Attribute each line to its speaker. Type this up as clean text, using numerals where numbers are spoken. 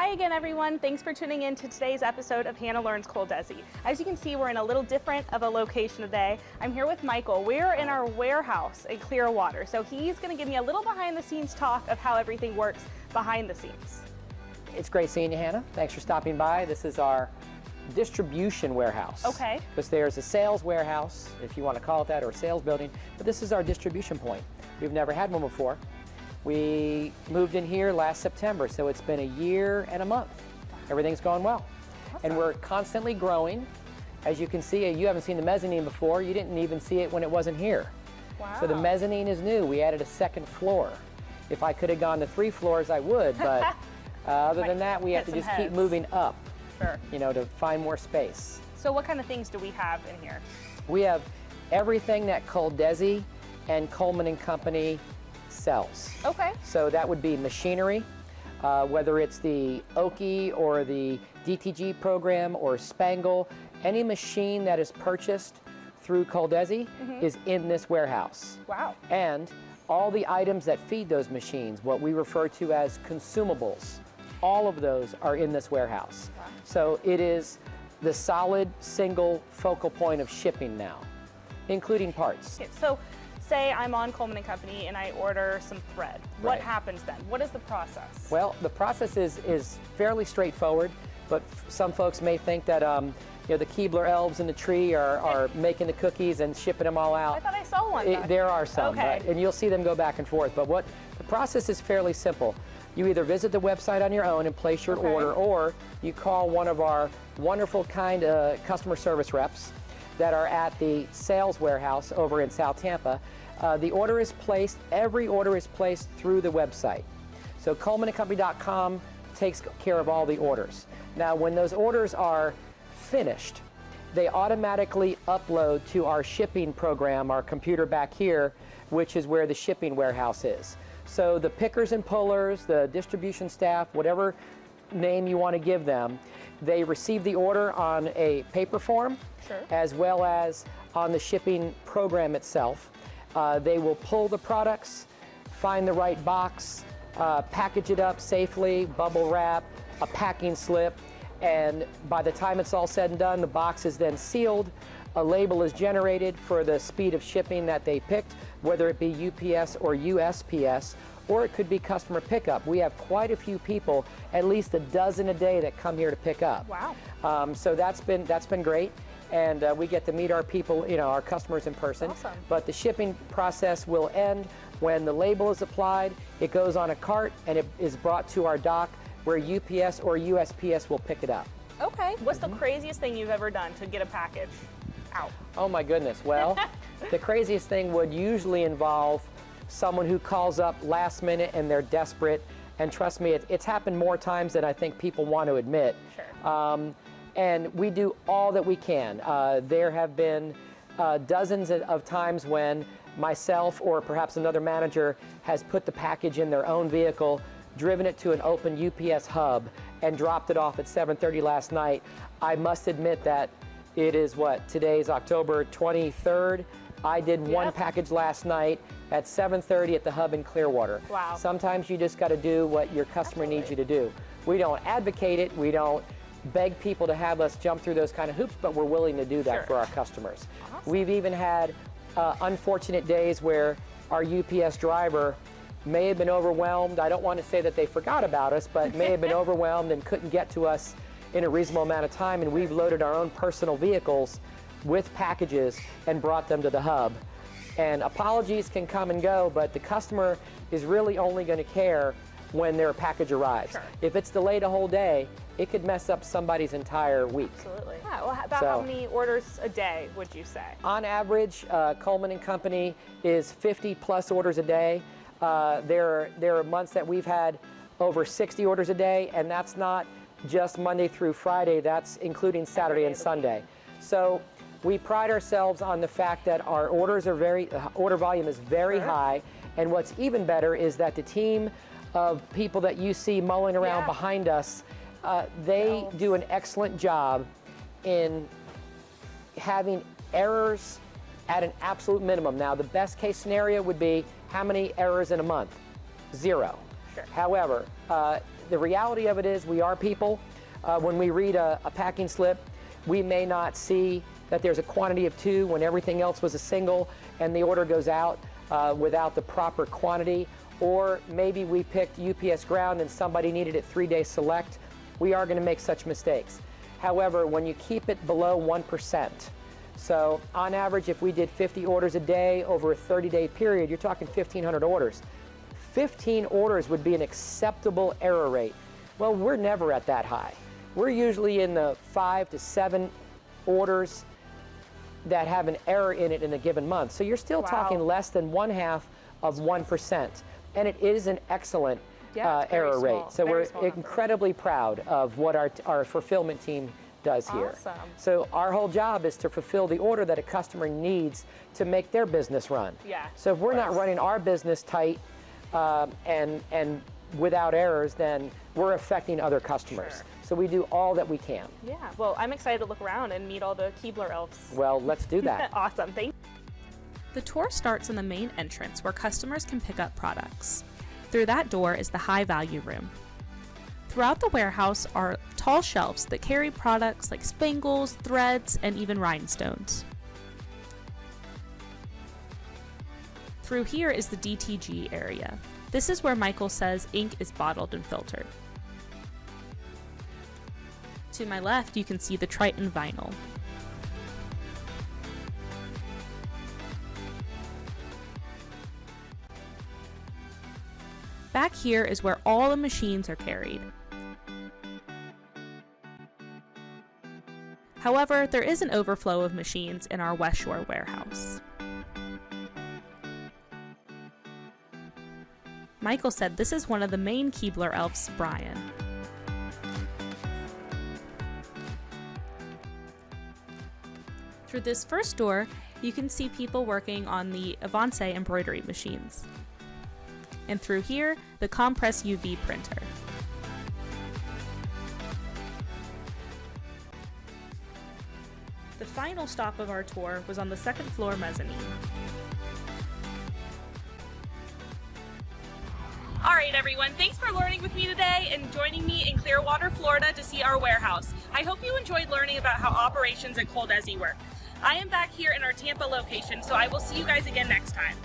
Speaker 1: Hi again, everyone. Thanks for tuning in to today's episode of Hannah Learns ColDesi. As you can see, we're in a little different of a location today. I'm here with Michael. We're in our warehouse in Clearwater. So he's going to give me a little behind the scenes talk of how everything works behind the scenes.
Speaker 2: It's great seeing you, Hannah. Thanks for stopping by. This is our distribution warehouse.
Speaker 1: Okay.
Speaker 2: Because there's a sales warehouse, if you want to call it that, or a sales building, but this is our distribution point. We've never had one before. We moved in here last September, so it's been a year and a month. Everything's going well.
Speaker 1: Awesome.
Speaker 2: And we're constantly growing. As you can see, you haven't seen the mezzanine before. You didn't even see it when it wasn't here.
Speaker 1: Wow.
Speaker 2: So the mezzanine is new. We added a second floor. If I could have gone to 3 floors, I would, but other than that, we have to just keep moving up,
Speaker 1: sure,
Speaker 2: you know, to find more space.
Speaker 1: So what kind of things do we have in here?
Speaker 2: We have everything that ColDesi and Coleman and Company sells.
Speaker 1: Okay.
Speaker 2: So that would be machinery, whether it's the Oki or the DTG program or Spangle. Any machine that is purchased through ColDesi is in this warehouse.
Speaker 1: Wow.
Speaker 2: And all the items that feed those machines, what we refer to as consumables, all of those are in this warehouse.
Speaker 1: Wow.
Speaker 2: So it is the solid single focal point of shipping now, including parts.
Speaker 1: Okay, so say I'm on Coleman & Company and I order some thread. What
Speaker 2: Right.
Speaker 1: happens then? What is the process?
Speaker 2: Well, the process is fairly straightforward, but some folks may think that you know, the Keebler elves in the tree are making the cookies and shipping them all out.
Speaker 1: I thought I saw one.
Speaker 2: There are some,
Speaker 1: Okay.
Speaker 2: and you'll see them go back and forth. But the process is fairly simple. You either visit the website on your own and place your order, or you call one of our wonderful customer service reps that are at the sales warehouse over in South Tampa. The order is placed, every order is placed through the website. So ColemanandCompany.com takes care of all the orders. Now, when those orders are finished, they automatically upload to our shipping program, our computer back here, which is where the shipping warehouse is. So the pickers and pullers, the distribution staff, whatever name you want to give them, they receive the order on a paper form,
Speaker 1: Sure.
Speaker 2: as well as on the shipping program itself. They will pull the products, find the right box, package it up safely, bubble wrap, a packing slip, and by the time it's all said and done, the box is then sealed. A label is generated for the speed of shipping that they picked, whether it be UPS or USPS, or it could be customer pickup. We have quite a few people, at least a dozen a day, that come here to pick up.
Speaker 1: Wow.
Speaker 2: So that's been great, and we get to meet our people, you know, our customers in person.
Speaker 1: Awesome.
Speaker 2: But the shipping process will end when the label is applied. It goes on a cart and it is brought to our dock, where UPS or USPS will pick it up.
Speaker 1: Okay. What's the craziest thing you've ever done to get a package out?
Speaker 2: Oh my goodness. Well, the craziest thing would usually involve someone who calls up last minute and they're desperate. And trust me, it's happened more times than I think people want to admit.
Speaker 1: Sure.
Speaker 2: And we do all that we can. There have been dozens of times when myself or perhaps another manager has put the package in their own vehicle, driven it to an open UPS hub, and dropped it off at 7:30 last night. I must admit that it is today's October 23rd. I did one package last night at 7:30 at the hub in Clearwater.
Speaker 1: Wow.
Speaker 2: Sometimes you just got to do what your customer needs you to do. We don't advocate it. We don't beg people to have us jump through those kind of hoops, but we're willing to do that for our customers.
Speaker 1: Awesome.
Speaker 2: We've even had unfortunate days where our UPS driver may have been overwhelmed. I don't want to say that they forgot about us, but may have been overwhelmed and couldn't get to us in a reasonable amount of time, and we've loaded our own personal vehicles with packages and brought them to the hub. And apologies can come and go, but the customer is really only going to care when their package arrives.
Speaker 1: Sure.
Speaker 2: If it's delayed a whole day, it could mess up somebody's entire week.
Speaker 1: Absolutely. Yeah, well, about how many orders a day would you say?
Speaker 2: On average, Coleman and Company is 50 plus orders a day. There are months that we've had over 60 orders a day, and that's not just Monday through Friday, that's including Saturday and Sunday. So we pride ourselves on the fact that our orders are order volume is very high, and what's even better is that the team of people that you see mulling around behind us, they do an excellent job in having errors at an absolute minimum. Now, the best case scenario would be how many errors in a month? 0.
Speaker 1: Sure.
Speaker 2: However, the reality of it is we are people. When we read a packing slip, we may not see that there's a quantity of 2 when everything else was a single, and the order goes out without the proper quantity. Or maybe we picked UPS ground and somebody needed it 3-day select. We are going to make such mistakes. However, when you keep it below 1%, so on average, if we did 50 orders a day over a 30-day period, you're talking 1,500 orders. 15 orders would be an acceptable error rate. Well, we're never at that high. We're usually in the 5 to 7 orders that have an error in it in a given month. So you're still talking less than 1/2 of 1%. And it is an excellent error rate. So we're incredibly proud of what our fulfillment team does here.
Speaker 1: Awesome.
Speaker 2: So our whole job is to fulfill the order that a customer needs to make their business run.
Speaker 1: Yeah.
Speaker 2: So if we're not running our business tight and without errors, then we're affecting other customers.
Speaker 1: Sure.
Speaker 2: So we do all that we can.
Speaker 1: Yeah. Well, I'm excited to look around and meet all the Keebler elves.
Speaker 2: Well, let's do that.
Speaker 1: Awesome. Thank you.
Speaker 3: The tour starts in the main entrance where customers can pick up products. Through that door is the high value room. Throughout the warehouse are tall shelves that carry products like spangles, threads, and even rhinestones. Through here is the DTG area. This is where Michael says ink is bottled and filtered. To my left, you can see the Triton vinyl. Back here is where all the machines are carried. However, there is an overflow of machines in our West Shore warehouse. Michael said this is one of the main Keebler elves, Brian. Through this first door, you can see people working on the Avance embroidery machines. And through here, the Compress UV printer. The final stop of our tour was on the second floor mezzanine.
Speaker 1: All right, everyone, thanks for learning with me today and joining me in Clearwater, Florida to see our warehouse. I hope you enjoyed learning about how operations at ColDesi work. I am back here in our Tampa location, so I will see you guys again next time.